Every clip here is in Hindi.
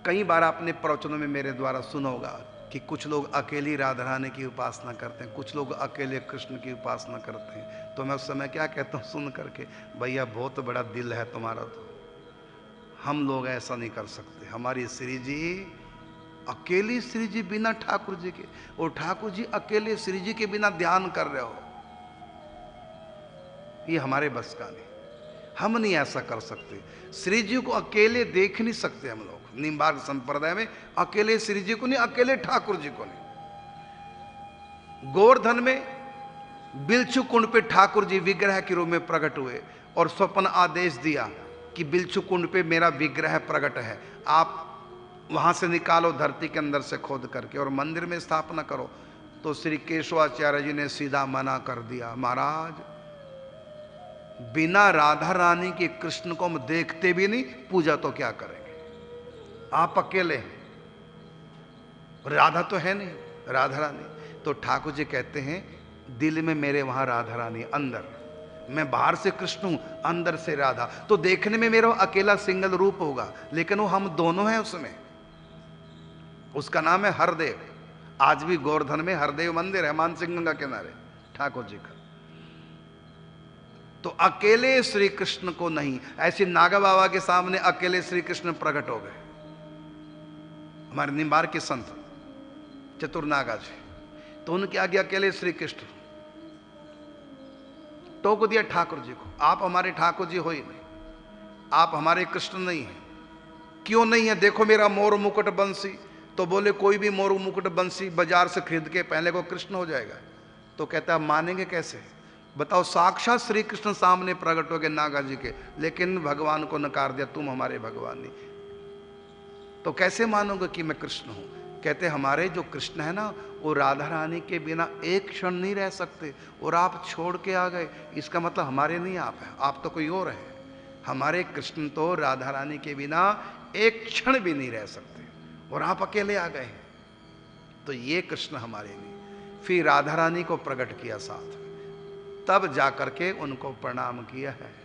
कई बार आपने प्रवचनों में मेरे द्वारा सुना होगा कि कुछ लोग अकेली राधा रानी की उपासना करते हैं, कुछ लोग अकेले कृष्ण की उपासना करते हैं। तो मैं उस समय क्या कहता हूँ सुन करके, भैया बहुत बड़ा दिल है तुम्हारा, तो हम लोग ऐसा नहीं कर सकते। हमारी श्री जी अकेली, श्री जी बिना ठाकुर जी के, और ठाकुर जी अकेले श्री जी के बिना ध्यान कर रहे हो, ये हमारे बस का नहीं। हम नहीं ऐसा कर सकते। श्री जी को अकेले देख नहीं सकते हम लोग निम्बार्क संप्रदाय में, अकेले श्री जी को नहीं, अकेले ठाकुर जी को नहीं। गोवर्धन में बिलचू कुंड पे ठाकुर जी विग्रह के रूप में प्रकट हुए और स्वप्न आदेश दिया कि बिलचू कुंड पे मेरा विग्रह प्रकट है, आप वहां से निकालो धरती के अंदर से खोद करके और मंदिर में स्थापना करो। तो श्री केशवाचार्य जी ने सीधा मना कर दिया, महाराज बिना राधा रानी के कृष्ण को हम देखते भी नहीं, पूजा तो क्या करेंगे, आप अकेले हैं, राधा तो है नहीं, राधा रानी। तो ठाकुर जी कहते हैं दिल में मेरे वहां राधा रानी, अंदर मैं बाहर से कृष्ण हूं, अंदर से राधा। तो देखने में मेरा अकेला सिंगल रूप होगा, लेकिन वो हम दोनों हैं उसमें। उसका नाम है हरदेव। आज भी गोवर्धन में हरदेव मंदिर है, मानसिंह गंगा किनारे ठाकुर जी का। तो अकेले श्री कृष्ण को नहीं, ऐसे नागा बाबा के सामने अकेले श्री कृष्ण प्रकट हो गए, हमारे निम्बार्क के संत चतुर्नागा जी। तो उनके आगे अकेले श्री कृष्ण, टोक दिया ठाकुर जी को, आप हमारे ठाकुर जी हो ही नहीं, आप हमारे कृष्ण नहीं हैं। क्यों नहीं है? देखो मेरा मोर मुकुट बंसी। तो बोले कोई भी मोर मुकुट बंसी बाजार से खरीद के पहले को कृष्ण हो जाएगा? तो कहता है मानेंगे कैसे? बताओ, साक्षात श्री कृष्ण सामने प्रकट हो गए नागा जी के, लेकिन भगवान को नकार दिया, तुम हमारे भगवान नहीं। तो कैसे मानोगे कि मैं कृष्ण हूं? कहते हमारे जो कृष्ण है ना, वो राधा रानी के बिना एक क्षण नहीं रह सकते, और आप छोड़ के आ गए, इसका मतलब हमारे नहीं आप हैं, आप तो कोई और है। हमारे कृष्ण तो राधा रानी के बिना एक क्षण भी नहीं रह सकते, और आप अकेले आ गए, तो ये कृष्ण हमारे नहीं। फिर राधा रानी को प्रकट किया साथ में, तब जाकर के उनको प्रणाम किया है।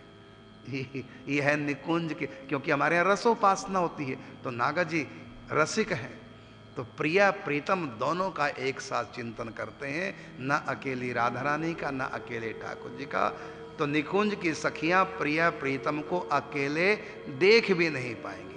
ये है निकुंज के, क्योंकि हमारे यहाँ रसोपासना होती है, तो नागा जी रसिक हैं, तो प्रिया प्रीतम दोनों का एक साथ चिंतन करते हैं, न अकेली राधा रानी का, न अकेले ठाकुर जी का। तो निकुंज की सखियां प्रिया प्रीतम को अकेले देख भी नहीं पाएंगी।